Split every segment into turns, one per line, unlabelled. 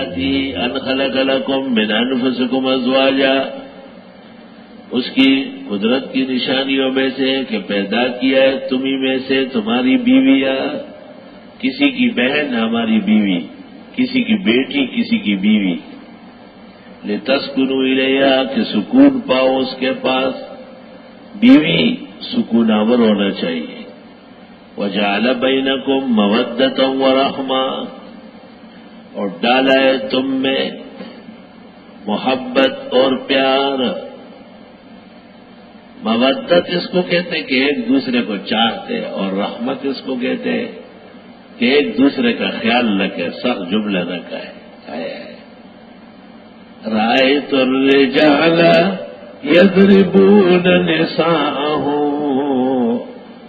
آیاتی ان خلق لکم من انفسکم ازواجا، اس کی قدرت کی نشانیوں میں سے کہ پیدا کیا ہے تمہیں میں سے تمہاری بیویاں، کسی کی بہن ہماری بیوی، کسی کی بیٹی کسی کی بیوی، لتسکنوا الیہا کہ سکون پاؤ اس کے پاس، بیوی سکون آور ہونا چاہیے، وجعل بینکم مودۃ ورحمہ، اور ڈالا ہے تم میں محبت اور پیار۔ مودت اس کو کہتے کہ ایک دوسرے کو چاہتے، اور رحمت اس کو کہتے کہ ایک دوسرے کا خیال رکھے، سخت جملہ نہ کہے۔ رأیت الرجال یضربون نساءهم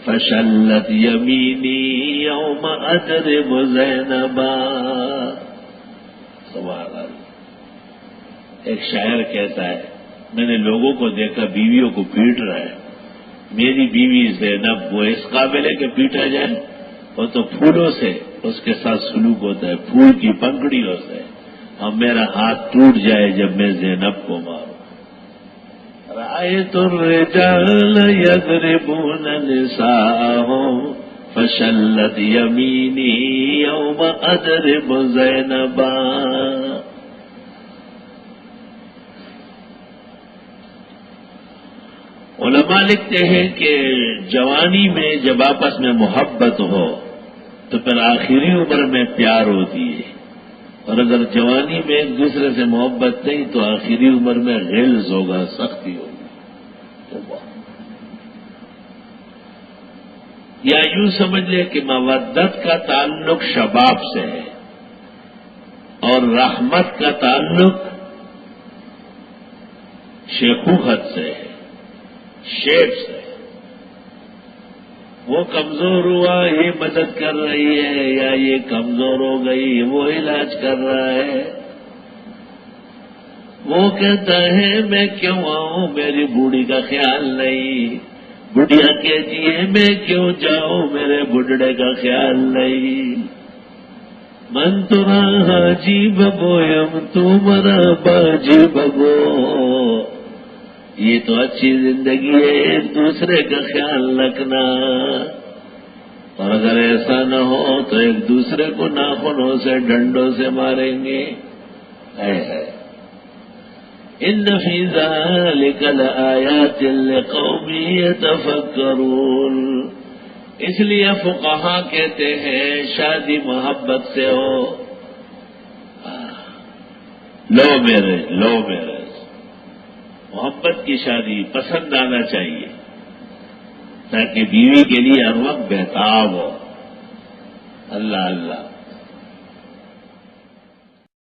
فشلت یمینی یوم اضرب زینبا۔ سبحان اللہ۔ ایک شاعر کہتا ہے میں نے لوگوں کو دیکھا بیویوں کو پیٹ رہا ہے، میری بیوی زینب وہ اس قابل ہے کہ پیٹا جائے، وہ تو پھولوں سے اس کے ساتھ سلوک ہوتا ہے، پھول کی پنکھڑیوں سے، اور میرا ہاتھ ٹوٹ جائے جب میں زینب کو ماروں۔ رأیت الرجال یضربون نساءهم فشلت یمینی یوم اضرب زینبا۔ علماء لکھتے ہیں کہ جوانی میں جب آپس میں محبت ہو تو پھر آخری عمر میں پیار ہوتی ہے، اور اگر جوانی میں ایک دوسرے سے محبت نہیں تو آخری عمر میں غلظ ہوگا، سختی ہوگی۔ یا یوں سمجھ لے کہ مودت کا تعلق شباب سے ہے اور رحمت کا تعلق شیخوخت سے ہے، شیب سے۔ وہ کمزور ہوا یہ مدد کر رہی ہے، یا یہ کمزور ہو گئی وہ علاج کر رہا ہے۔ وہ کہتا ہے میں کیوں آؤں، میری بوڑھی کا خیال نہیں، بڑھیا کہتی ہے میں کیوں جاؤں، میرے بڈھڑے کا خیال نہیں۔ من تو رہا جی بگویم تو مرا باجی بگو، یہ تو اچھی زندگی ہے ایک دوسرے کا خیال رکھنا، اور اگر ایسا نہ ہو تو ایک دوسرے کو ناخنوں سے ڈنڈوں سے ماریں گے۔ ان فی ذلک لآیات لقوم یتفکرون۔ اس لیے فقہا کہتے ہیں شادی محبت سے ہو، لو میرے محبت کی شادی پسند آنا چاہیے تاکہ بیوی کے لیے ہر وقت بہتاب ہو۔ اللہ اللہ۔